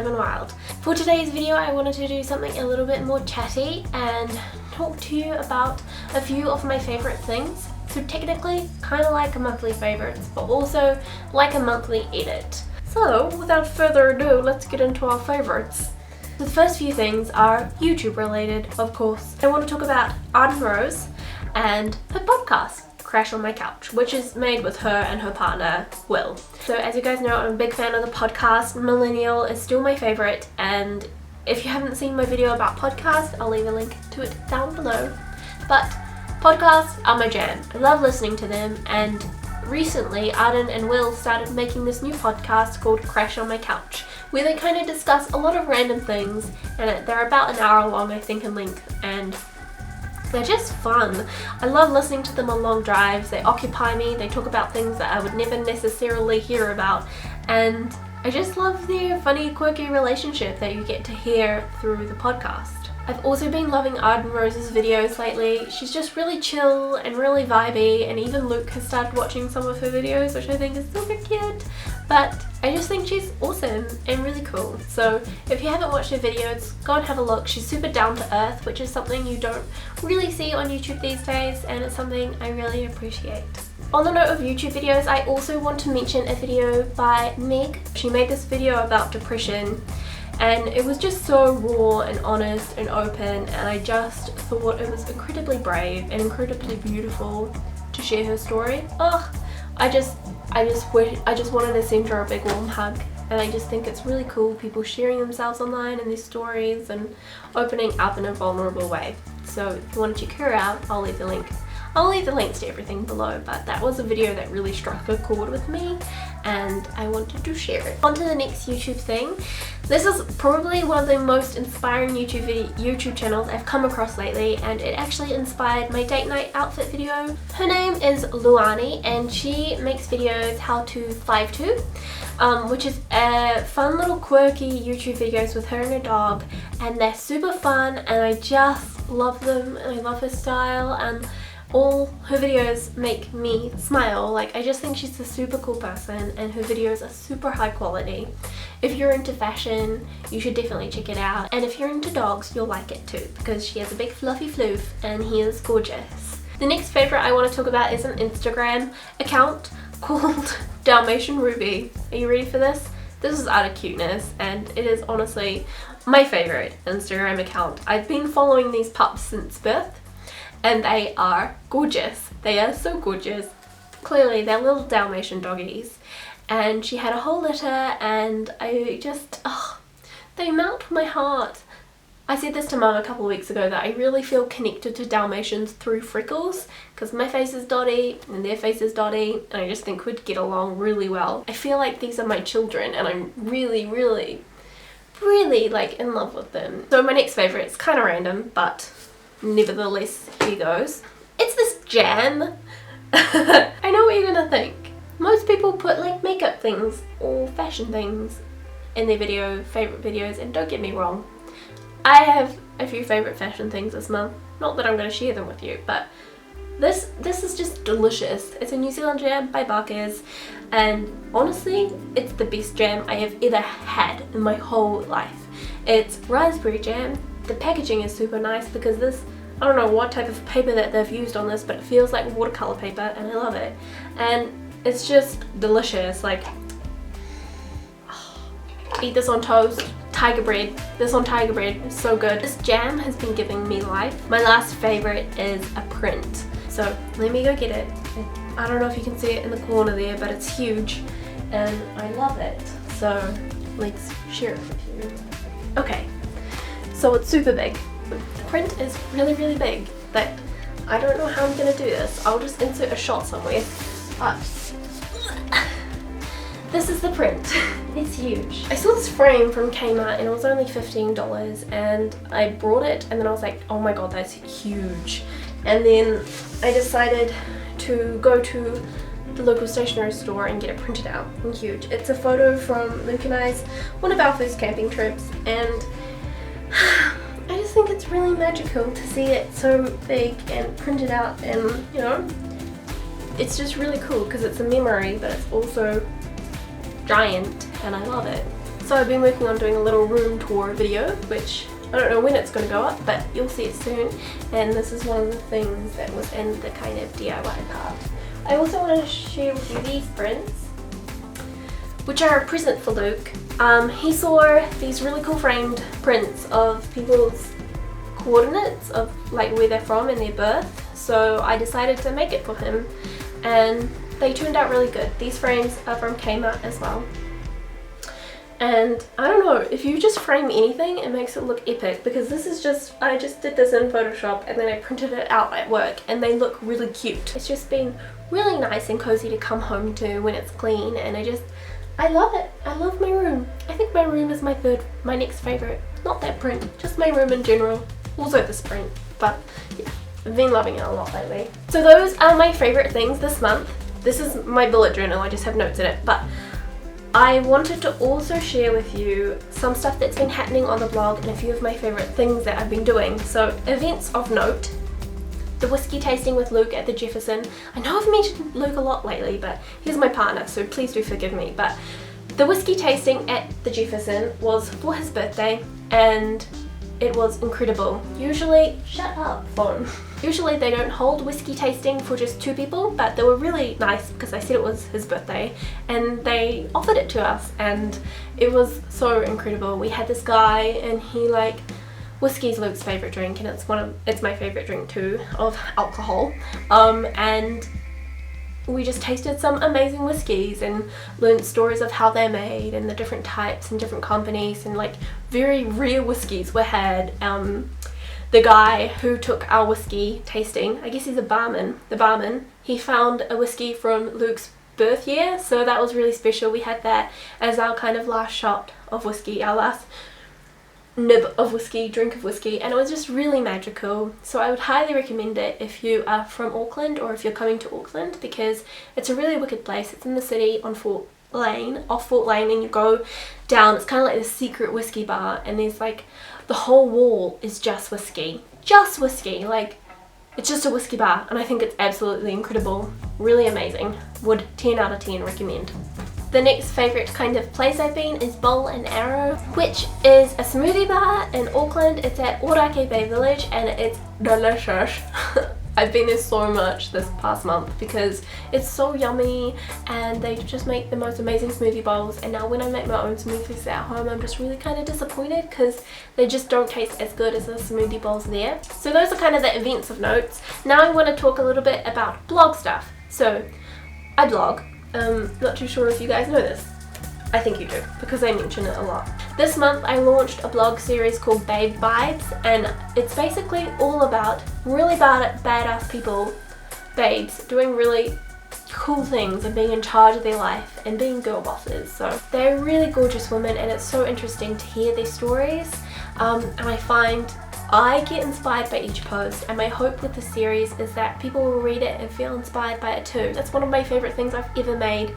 and wild. For today's video I wanted to do something a little bit more chatty and talk to you about a few of my favourite things. So technically kind of like a monthly favourites, but also like a monthly edit. So without further ado, let's get into our favourites. The first few things are YouTube related, of course. I want to talk about ARDEN and her podcast, Crash on My Couch, which is made with her and her partner, Will. So as you guys know, I'm a big fan of the podcast. Millennial is still my favourite, and if you haven't seen my video about podcasts, I'll leave a link to it down below. But podcasts are my jam. I love listening to them, and recently Arden and Will started making this new podcast called Crash on My Couch, where they kind of discuss a lot of random things, and they're about an hour long I think in length, and they're just fun. I love listening to them on long drives. They occupy me, they talk about things that I would never necessarily hear about, and I just love their funny, quirky relationship that you get to hear through the podcast. I've also been loving Arden Rose's videos lately. She's just really chill and really vibey, and even Luke has started watching some of her videos, which I think is super cute. But I just think she's awesome and really cool. So if you haven't watched her videos, go and have a look. She's super down to earth, which is something you don't really see on YouTube these days, and it's something I really appreciate. On the note of YouTube videos, I also want to mention a video by Meg. She made this video about depression, and it was just so raw and honest and open, and I just thought it was incredibly brave and incredibly beautiful to share her story. I just wanted to send her a big warm hug, and I just think it's really cool, people sharing themselves online and their stories and opening up in a vulnerable way. So if you want to check her out, I'll leave the links to everything below, but that was a video that really struck a chord with me and I wanted to share it. On to the next YouTube thing. This is probably one of the most inspiring YouTube channels I've come across lately, and it actually inspired my date night outfit video. Her name is LWANY, and she makes videos how to 5'2", which is a fun little quirky YouTube videos with her and her dog, and they're super fun and I just love them, and I love her style, and all her videos make me smile. Like, I just think she's a super cool person, and her videos are super high quality. If you're into fashion, you should definitely check it out, and if you're into dogs, you'll like it too, because she has a big fluffy floof and he is gorgeous. The next favourite I want to talk about is an Instagram account called Dalmatian Ruby. Are you ready for this? This is out of cuteness, and it is honestly my favourite Instagram account. I've been following these pups since birth, and they are gorgeous. They are so gorgeous. Clearly they're little Dalmatian doggies, and she had a whole litter, and I just, they melt my heart. I said this to Mum a couple of weeks ago, that I really feel connected to Dalmatians through Freckles, because my face is dotty and their face is dotty, and I just think we'd get along really well. I feel like these are my children, and I'm really like in love with them. So my next favourite is kind of random, but nevertheless, here goes. It's this jam. I know what you're gonna think. Most people put like makeup things or fashion things in their favourite videos, and don't get me wrong, I have a few favourite fashion things this month. Not that I'm gonna share them with you, but this is just delicious. It's a New Zealand jam by Barker's, and honestly, it's the best jam I have ever had in my whole life. It's raspberry jam. The packaging is super nice because this, I don't know what type of paper that they've used on this, but it feels like watercolor paper, and I love it. And it's just delicious. Like, eat this on toast, tiger bread. This on tiger bread is so good. This jam has been giving me life. My last favorite is a print. So let me go get it. I don't know if you can see it in the corner there, but it's huge and I love it. So let's share it with you. Okay, so it's super big. The print is really big, but I don't know how I'm gonna do this. I'll just insert a shot somewhere. But this is the print. It's huge. I saw this frame from Kmart and it was only $15, and I brought it, and then I was like, oh my god, that's huge. And then I decided to go to the local stationery store and get it printed out and huge. It's a photo from Luke and I's one of our first camping trips, and I just think it's really magical to see it so big and printed out, and you know, it's just really cool because it's a memory, but it's also giant, and I love it. So I've been working on doing a little room tour video, which I don't know when it's going to go up, but you'll see it soon. And this is one of the things that was in the kind of DIY part. I also want to share with you these prints, which are a present for Luke. He saw these really cool framed prints of people's coordinates of like where they're from and their birth, so I decided to make it for him, and they turned out really good. These frames are from Kmart as well. And I don't know, if you just frame anything, it makes it look epic, because this is just, I just did this in Photoshop and then I printed it out at work and they look really cute. It's just been really nice and cozy to come home to when it's clean, and I love it. I love my room. I think my room is my next favourite. Not that print, just my room in general. Also this print, but yeah, I've been loving it a lot lately. So those are my favourite things this month. This is my bullet journal, I just have notes in it, but I wanted to also share with you some stuff that's been happening on the blog and a few of my favourite things that I've been doing. So events of note, the whiskey tasting with Luke at the Jefferson. I know I've mentioned Luke a lot lately, but he's my partner, so please do forgive me. But the whiskey tasting at the Jefferson was for his birthday, and it was incredible. Usually, shut up, phone. Usually they don't hold whiskey tasting for just 2 people, but they were really nice because I said it was his birthday and they offered it to us, and it was so incredible. We had this guy and he whiskey's Luke's favourite drink, and it's my favourite drink too, of alcohol. And we just tasted some amazing whiskies and learned stories of how they're made and the different types and different companies, and very rare whiskies were had. The guy who took our whiskey tasting, I guess he's the barman, he found a whiskey from Luke's birth year, so that was really special. We had that as our kind of last shot of whiskey, our last nib of whiskey, drink of whiskey, and it was just really magical. So I would highly recommend it if you are from Auckland or if you're coming to Auckland, because it's a really wicked place. It's in the city on off Fort Lane, and you go down, it's kind of like the secret whiskey bar, and there's the whole wall is just whiskey, it's just a whiskey bar, and I think it's absolutely incredible, really amazing. Would 10 out of 10 recommend. The next favourite kind of place I've been is Bowl and Arrow, which is a smoothie bar in Auckland. It's at Orake Bay Village and it's delicious. I've been there so much this past month because it's so yummy, and they just make the most amazing smoothie bowls. And now when I make my own smoothies at home, I'm just really kind of disappointed because they just don't taste as good as the smoothie bowls there. So those are kind of the events of notes. Now I want to talk a little bit about blog stuff. So I blog. Not too sure if you guys know this. I think you do, because I mention it a lot. This month I launched a blog series called Babe Vibes, and it's basically all about really badass people, babes, doing really cool things and being in charge of their life and being girl bosses. So they're really gorgeous women, and it's so interesting to hear their stories, and I find I get inspired by each post, and my hope with the series is that people will read it and feel inspired by it too. That's one of my favourite things I've ever made.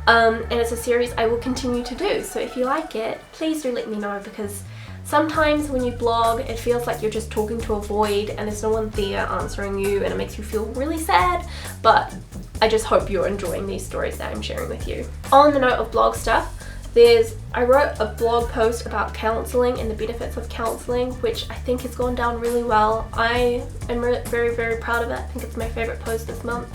And it's a series I will continue to do, so if you like it, please do let me know, because sometimes when you blog it feels like you're just talking to a void and there's no one there answering you, and it makes you feel really sad, but I just hope you're enjoying these stories that I'm sharing with you. On the note of blog stuff, I wrote a blog post about counselling and the benefits of counselling, which I think has gone down really well. I am very, very proud of it. I think it's my favourite post this month,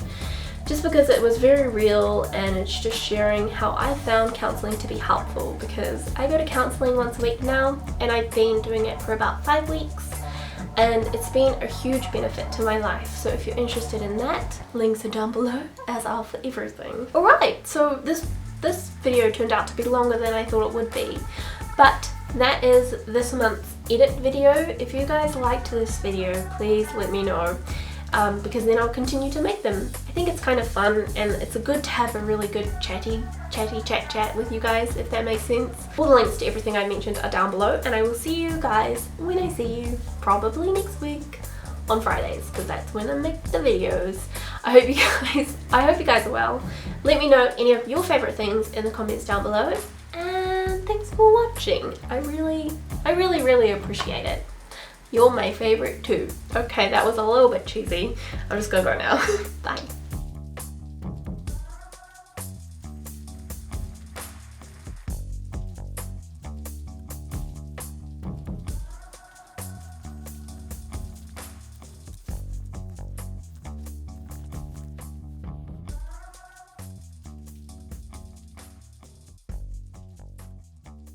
just because it was very real, and it's just sharing how I found counselling to be helpful, because I go to counselling once a week now, and I've been doing it for about 5 weeks, and it's been a huge benefit to my life. So if you're interested in that, links are down below, as are for everything. Alright, so this video turned out to be longer than I thought it would be, but that is this month's edit video. If you guys liked this video, please let me know, because then I'll continue to make them. I think it's kind of fun, and it's good to have a really good chatty chat with you guys, if that makes sense. All the links to everything I mentioned are down below, and I will see you guys when I see you, probably next week on Fridays, because that's when I make the videos. I hope you guys are well. Let me know any of your favourite things in the comments down below, and thanks for watching. I really appreciate it. You're my favourite too. Okay, that was a little bit cheesy. I'm just gonna go now. Bye.